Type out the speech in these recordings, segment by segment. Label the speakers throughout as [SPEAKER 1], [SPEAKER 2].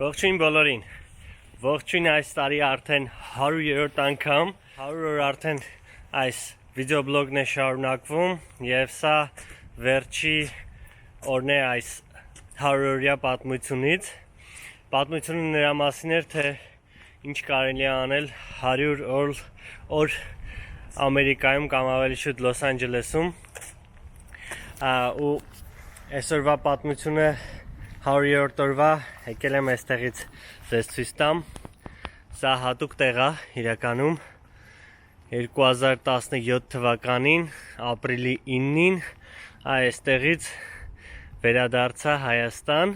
[SPEAKER 1] Ողջույն բոլորին։ Ողջույն այս տարի արդեն 100-րդ անգամ 100 օր արդեն այս վիդեոբլոգն է շարունակվում եւ սա վերջի օրն է այս 100-օրյա պատմությունից։ Պատմությունը նրա մասին էր, թե ինչ կարելի է անել 100 օր Ամերիկայում կամ ավելի շուտ Լոս Անջելեսում։ Ու այսօրվա պատմությունը 100-րդ օրվա եկել եմ այստեղից ձեզ ցույց տամ։ Սա հատուկ տեղ է իրականում 2017 թվականին ապրիլի 9-ին այստեղից վերադարձա Հայաստան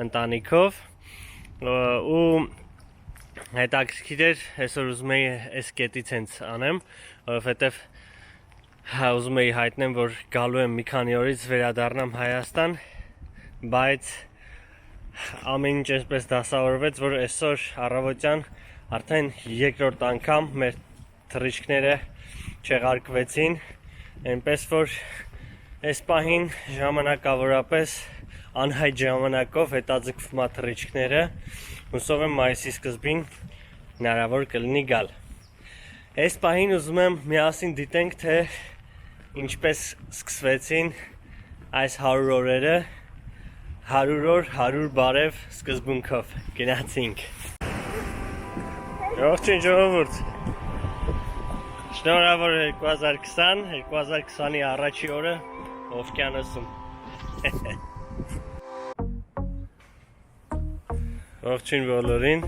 [SPEAKER 1] ընտանիքով ու հետաքրքիր էր, այսօր ուզում էի այս կետից հենց անեմ, որովհետև ուզում էի հայտնեմ, որ գալու եմ մի քանի օրից վերադառնամ Հայաստան, բայց ամեն ինչ այսպես դասավորվեց, որ այսօր առավոտյան արդեն երկրորդ անգամ մեր թռիչքները չեղարկվեցին, այնպես որ այս պահին ժամանակավորապես անհայտ ժամանակով հետաձգվում է թռիչքները, հուսով եմ մայիսի սկզբին հնարավոր կլինի գալ։ Այս պահին ուզում եմ միասին դիտենք, թե ինչպես սկսվեցին այս 100 օրերը, 100 օր, 100 բարև սկզբունքով։ Գնացինք։ Ողջույն ժողովուրդ։ Շնորհավոր 2020-ի առաջի օրը օվկիանոսում։ Ողջույն բոլորին։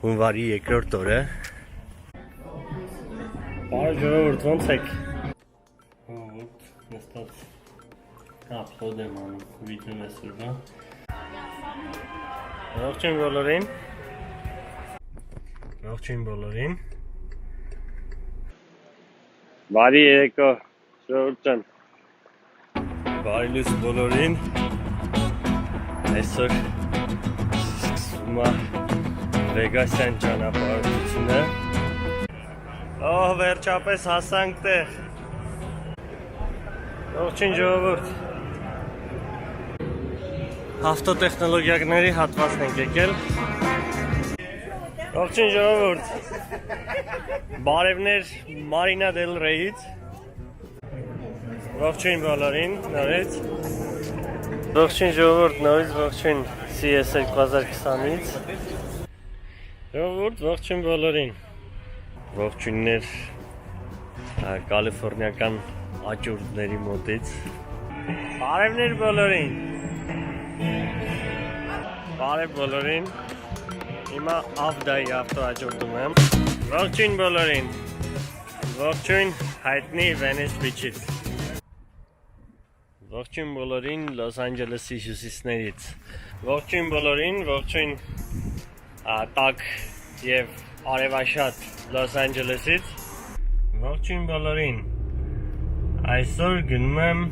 [SPEAKER 1] Հունվարի երկրորդ օրը։ Բարև ժողովուրդ, ո՞նց եք։ Նստած ապլոդ եմ անում վիդեոն այսօրվա։ Ողջույն բոլորին։ Ողջույն բոլորին։ Բարի երեկո ժողովուրդ ջան։ Բարի լույս բոլորին։ Այսօր սկսվում է Վեգասյան ճանապարհորդությունը։ Վերջապես հասանք տեղ։ Ողջույն ժողովուրդ։ Ավտոտեխնոլոգիաների հատվածն ենք եկել։ Ողջույն ժողովուրդ։ Բարևներ Մարինա դել Ռեյից։ Ողջույն բոլորին, նորից։ Ողջույն ժողովուրդ, նորից ողջույն CS 2020-ից։ Ժողովուրդ, ողջույն բոլորին։ Ողջույններ կալիֆոռնիական աճուրդների մոտից։ Բարևներ բոլորին։ Բարև բոլորին։ Հիմա Ավդայի ավտոաճուրդում եմ։ Ողջույն բոլորին։ Ողջույն հայտնի Վենես Բիչից։ Ողջույն բոլորին Լոս Անջելեսի հյուսիսներից։ Ողջույն բոլորին, ողջույն տաք եւ արևաշատ Լոս Անջելեսից։ Ողջույն բոլորին։ Այսօր գնում եմ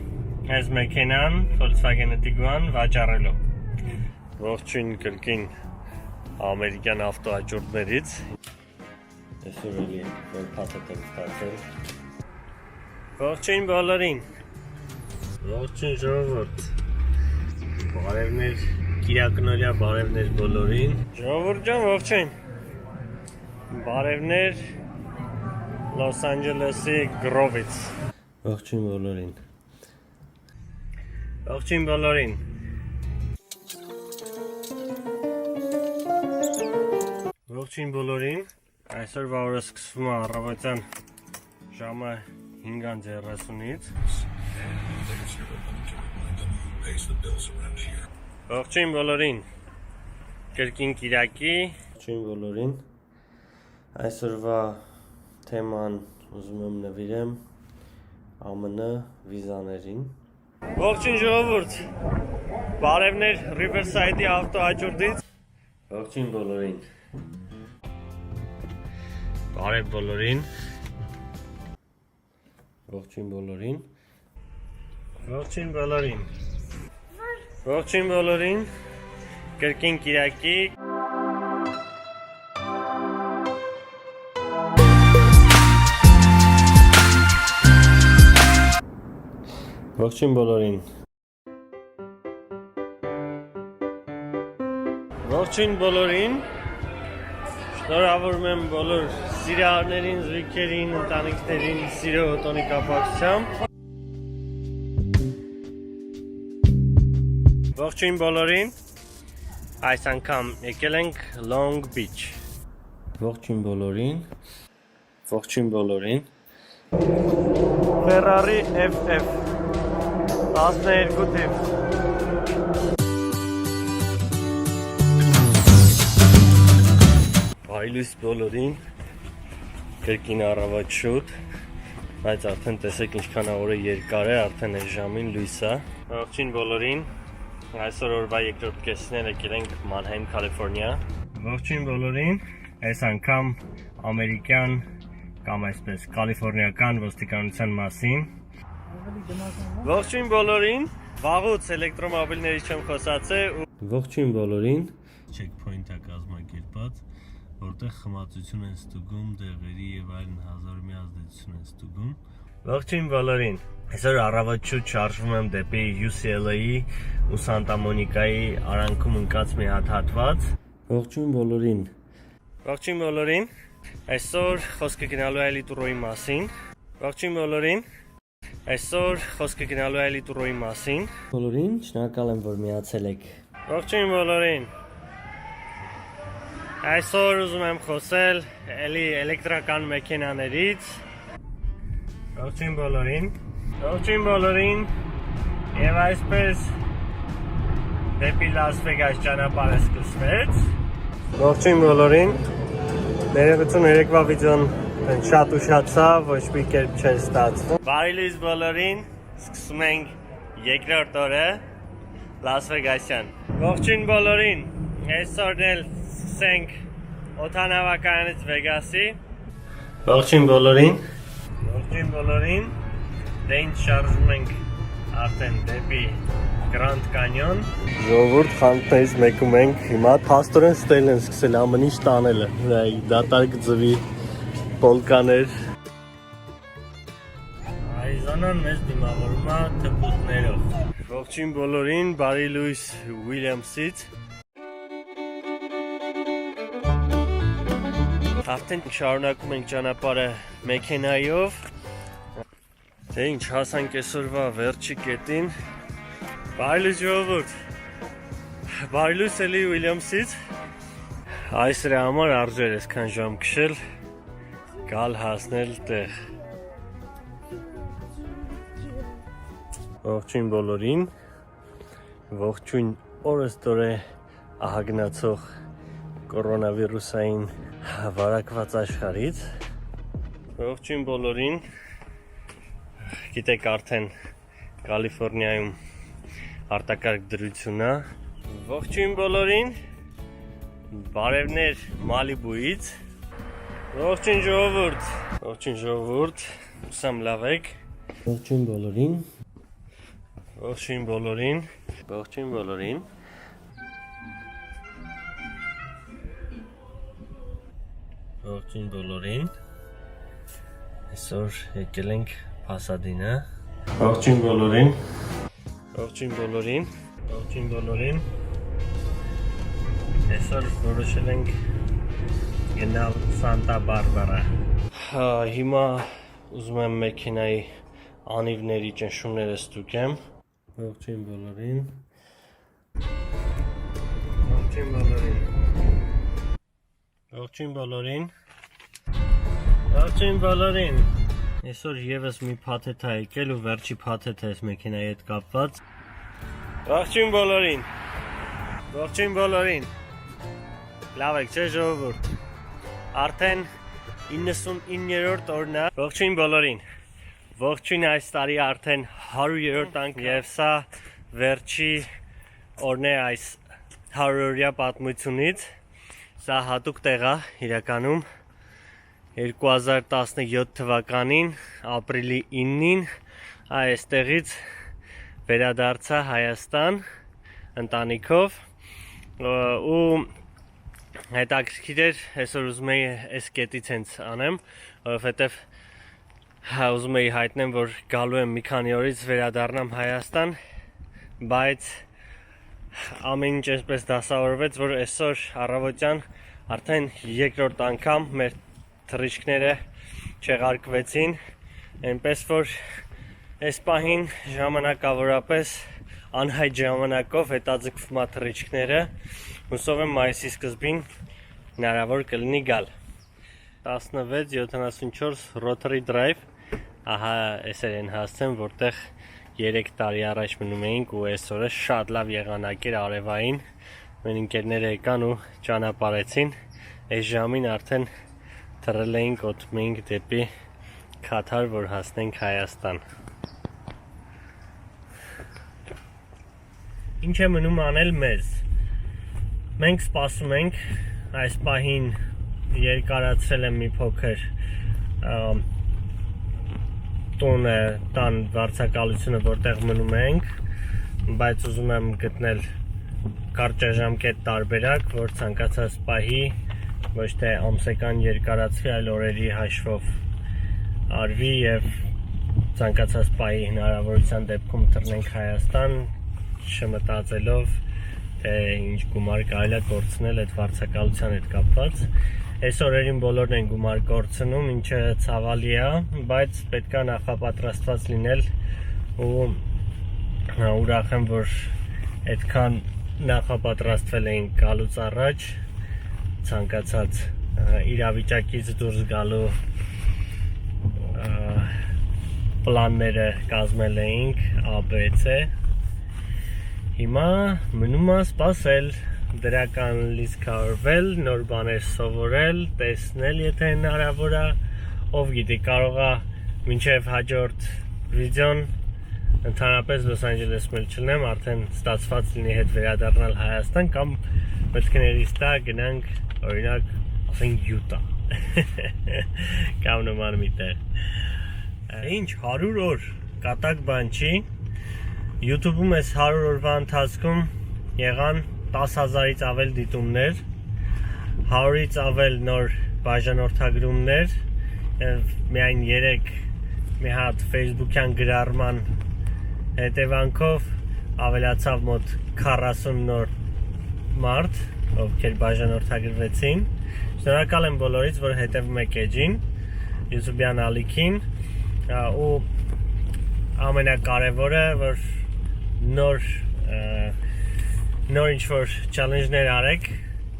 [SPEAKER 1] այս մեքենան Volkswagen Tiguan վաճառելու։ Ողջույն կրկին ամերիկյան ավտոաճուրդներից։ Այսօր էլի որ փաթեթ եմ ստացել։ Ողջույն բոլորին։ Ողջույն ժողովուրդ։ Բարևներ Կիրակնորյա բարևներ բոլորին։ Ժողովուրդ ջան, ողջույն։ Բարևներ Լոս Անջելեսի գրովից։ Ողջույն բոլորին։ Ողջույն բոլորին։ Ողջույն բոլորին։ Այսօրվա օրը սկսվում է առավոտյան ժամը 5:30-ից։ Ողջույն բոլորին։ Կրկին Կիրակի։ Ողջույն բոլորին։ Այսօրվա թեման ուզում եմ նվիրեմ ԱՄՆ վիզաներին։ Ողջույն ժողովուրդ։ Բարևներ Riverside-ի ավտոաճուրդից։ Ողջույն բոլորին։ Բարև բոլորին։ Ողջույն բոլորին։ Ողջույն բոլորին։ Ողջույն բոլորին։ Կրկին Կիրակի։ Ողջույն բոլորին։ Ողջույն բոլորին։ Շնորհավորում եմ բոլոր սիրահարներին, զույգերին, ընտանիքներին սիրո օտոնի կապակցությամբ։ Ողջույն բոլորին։ Այս անգամ եկել ենք Long Beach։ Ողջույն բոլորին։ Ողջույն բոլորին։ Ferrari FF 12 թիվ։ Այլուս բոլորին կրկին առավոտ շուտ, բայց արդեն տեսեք ինչքան օրը երկար է, արդեն այս ժամին լույս է։ Ողջույն բոլորին, այսօր օրվա երկրորդ կեսին եկել ենք Մանհեյմ, Կալիֆոռնիա։ Ողջույն բոլորին, այս անգամ ամերիկյան կամ այսպես կալիֆոռնիական ոստիկանության մասին։ Ողջույն բոլորին, վաղուց էլեկտրոմոբիլների չեմ խոսացել։ Ողջույն բոլորին, checkpoint է կազմակերպած, որտեղ խմացություն են ստուգում, դեղերի եւ այլն հազարամյա ազդեցություն են ստուգում։ Ողջույն բոլորին։ Այսօր առավոտ շուտ շարժվում եմ դեպի UCLA-ի ու Սանտա Մոնիկայի արանքում ընկած մի հատ հատված։ Ողջույն բոլորին։ Ողջույն բոլորին։ Այսօր խոսքը գնալու է Լիտուրոյի մասին։ Ողջույն բոլորին։ Այսօր խոսքը գնալու է Լիտուրոյի մասին։ Բոլորին, շնորհակալ եմ, որ միացել եք։ Ողջույն բոլորին։ Այսօր ուզում եմ խոսել էլեկտրական մեքենաներից։ Ողջույն բոլորին։ Ողջույն բոլորին։ Եվ այսպես դեպի Լաս Վեգաս ճանապարհը սկսվեց։ Ողջույն բոլորին։ Ներողություն, երեկվա վիդեոն շատ ուշացա, ոչ մի կերպ չէր ստացվում։ Բարի լույս բոլորին։ Սկսում ենք երկրորդ օրը Լաս Վեգասյան։ Ողջույն բոլորին։ Այսօրն էլ սկսենք օդանավակայանից Վեգասի։ Ողջույն բոլորին։ Ողջույն բոլորին։ Դե ինչ շարժվում ենք արդեն դեպի Grand Canyon։ Ժողովուրդ, խանութներից մեկում ենք հիմա փաստորեն ստել են սկսել ամեն ինչ տանելը։ Դատարկ ձվի պոլկաներ։ Այզանան մեզ դիմավորում է թփուտներով։ Ողջույն բոլորին, բարի լույս Ուիլյամսից։ Արդեն շարունակում ենք ճանապարհը մեքենայով։ Դե ինչ, հասանք այսօրվա վերջի կետին։ Բարի լույս ժողովուրդ։ Բարի լույս էլի Ուիլյամսից։ Այս դրա համար արժեր այսքան ժամ քշել, գալ հասնել տեղ։ Ողջույն բոլորին։ Ողջույն օրստորե ահագնացող կորոնավիրուսային վարակված աշխարհից։ Ողջույն բոլորին։ Գիտեք արդեն Կալիֆոռնիայում արտակարգ դրություն է։ Ողջույն բոլորին։ Բարևներ Մալիբուից։ Ողջույն ժողովուրդ։ Ողջույն ժողովուրդ։ Ուսամ լավ եք։ Ողջույն բոլորին։ Ողջույն բոլորին։ Ողջույն բոլորին։ Ողջույն բոլորին։ Այսօր եկել ենք Փասադինա։ Ողջույն բոլորին։ Ողջույն բոլորին։ Ողջույն բոլորին։ Այսօր որոշել ենք գնալ Սանտա Բարբարա։ Հիմա ուզում եմ մեքենայի անիվների ճնշումները ստուգեմ։ Ողջույն բոլորին։ Ողջույն բոլորին։ Ողջույն բոլորին։ Ողջույն բոլորին։ Այսօր եւս մի փաթեթ է եկել ու վերջի փաթեթը է մեքենայի հետ կապված։ Ողջույն բոլորին։ Ողջույն բոլորին։ Լավ եք, չէ՞ ժողովուրդ։ Արդեն 99-րդ օրն է։ Ողջույն բոլորին։ Ողջույն այս տարի արդեն 100-րդ անգամ եւ սա վերջի օրն է այս 100-օրյա պատմությունից։ Սա հատուկ տեղ է իրականում 2017 թվականին ապրիլի 9-ին այստեղից վերադարձա Հայաստան ընտանիքով ու հետաքրքիր էր այսօր ուզում էի այս կետից հենց անեմ, որովհետև ուզում էի հայտնեմ, որ գալու եմ մի քանի օրից վերադառնամ Հայաստան, բայց ամեն ինչ այսպես դասավորվեց, որ այսօր առավոտյան արդեն երկրորդ անգամ մեր թռիչքները չեղարկվեցին, այնպես որ այս պահին ժամանակավորապես անհայտ ժամանակով հետաձգվում է թռիչքները, հուսով եմ մայիսի սկզբին հնարավոր կլինի գալ։ 1674 Rotary Drive, ահա այսեր են հասցեմ, որտեղ 3 տարի առաջ մնում էինք ու այսօրը շատ լավ եղանակ էր արևային, մեր ընկերները եկան ու ճանապարհեցին, այս ժամին արդեն թռել էինք, օդում էինք դեպի Քաթար, որ հասնենք Հայաստան։ Ինչ է մնում անել մեզ։ Մենք սպասում ենք, այս պահին երկարացրել եմ մի փոքր տունը, տան վարձակալությունը, որտեղ մնում ենք, բայց ուզում եմ գտնել կարճաժամկետ տարբերակ, որ ցանկացած պահի ոչ թե ամսական երկարացվի, այլ օրերի հաշվով արվի եւ ցանկացած պահի հնարավորության դեպքում թռնենք Հայաստան, չմտածելով թե ինչ գումար կարելի է կորցնել այդ վարձակալության հետ կապված։ Այս օրերին բոլորն են գումար կորցնում, ինչը ցավալի է, բայց պետք է նախապատրաստված լինել ու ուրախ եմ, որ այդքան նախապատրաստվել էինք գալուց առաջ, ցանկացած իրավիճակից դուրս գալու պլանները կազմել էինք ABC։ Հիմա մնում է սպասել, դրական լիցքավորվել, նոր բաներ սովորել, տեսնել, եթե հնարավոր է, ով գիտի, կարող է մինչև հաջորդ վիդեոն ընդհանրապես Լոս Անջելեսում չլինեմ, արդեն ստացված լինի հետ վերադառնալ Հայաստան կամ մտքներիս տա գնանք, օրինակ, ասենք Յուտա կամ նման մի տեղ։ Ինչ 100 օր կատակ բան չի։ YouTube-ում այս 100 օրվա ընթացքում եղան 10,000-ից ավել դիտումներ, 100-ից ավել նոր բաժանորդագրումներ, միայն 3 մի հատ Facebook-յան գրառման հետևանքով ավելացավ մոտ 40 նոր մարդ, ովքեր բաժանորդագրվեցին։ Շնորհակալ եմ բոլորից, որ հետևում եք էջին, YouTube-յան ալիքին, ու ամենակարևորը, որ նոր ինչ-որ challenge-ներ արեք,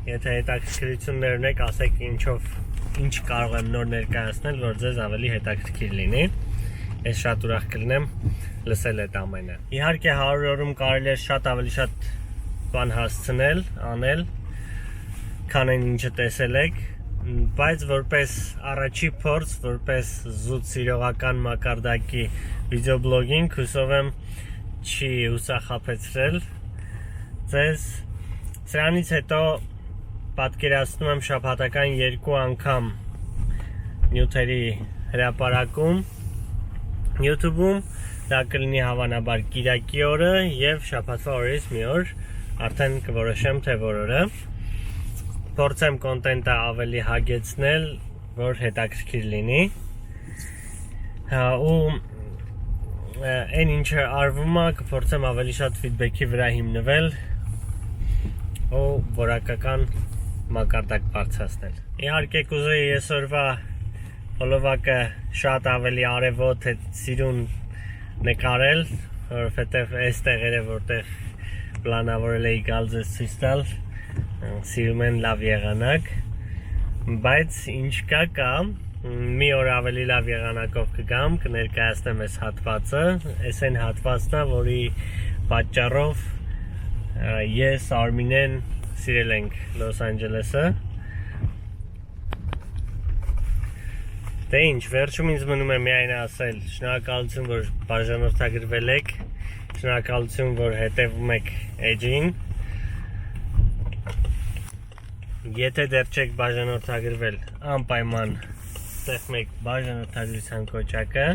[SPEAKER 1] եթե հետաքրքրություններ ունեք, ասեք ինչ կարող եմ նոր ներկայացնել, որ ձեզ ավելի հետաքրքիր լինի։ Ես շատ ուրախ կլինեմ լսել այդ ամենը։ Իհարկե 100 օրում կարելի է շատ ավելի շատ բան հասցնել, անել, քան այն ինչը տեսել եք, բայց որպես առաջի փորձ, որպես զուտ սիրողական մակարդակի վիդեոբլոգինգ, հուսով եմ չի հուսախաբեցրել ձեզ։ Սրանից հետո պատկերացնում եմ շաբաթական 2 անգամ նյութերի հրապարակում YouTube-ում, դա կլինի հավանաբար կիրակի օրը եւ շաբաթվա օրերից մի օր արդեն կորոշեմ թե որ օրը։ Փորձեմ կոնտենտը ավելի հագեցնել, որ հետաքրքիր լինի։ Ու այն ինչը արվում է, կփորձեմ ավելի շատ ֆիդբեքի վրա հիմնվել ու որակական մակարդակ բարձրացնել։ Իհարկե կուզեի այսօրվա հոլովակը շատ ավելի արևոտ սիրուն նկարել, որովհետև այստեղ էր որտեղ պլանավորել էի գալ ձեզ ցույց տալ, սիրում են լավ եղանակ, բայց ինչ կա, մի օր ավելի լավ եղանակով կգամ, կներկայացնեմ այս հատվածը, այս այն հատվածն է, որի պատճառով ես Արմինեն սիրել ենք Լոս Անջելեսը։ Դե ինչ, վերջում ինձ մնում է միայն ասել, շնորհակալություն, որ բաժանորդագրվել եք, շնորհակալություն, որ հետևում եք էջին։ Եթե դեռ չեք բաժանորդագրվել, անպայման ստեղմեք բաժանորդագրության կոճակը,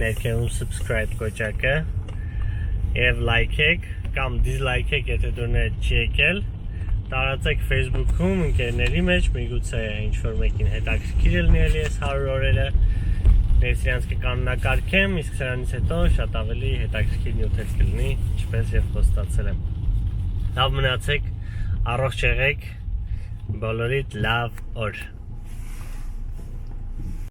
[SPEAKER 1] ներքևում subscribe կոճակը եւ լայքեք կամ դիզլայքեք, եթե դուրները չի եկել, տարածեք Facebook-ում ընկերների մեջ, միգուցե ինչ-որ մեկին հետաքրքիր լինի այս 100 օրերը, ես իրանց կկանոնակարգեմ, իսկ սրանից հետո շատ ավելի հետաքրքիր նյութեր կլինի, ինչպես եւ խոստացել եմ։ լավ մնացեք, առողջ եղեք, բոլորիդ լավ օր։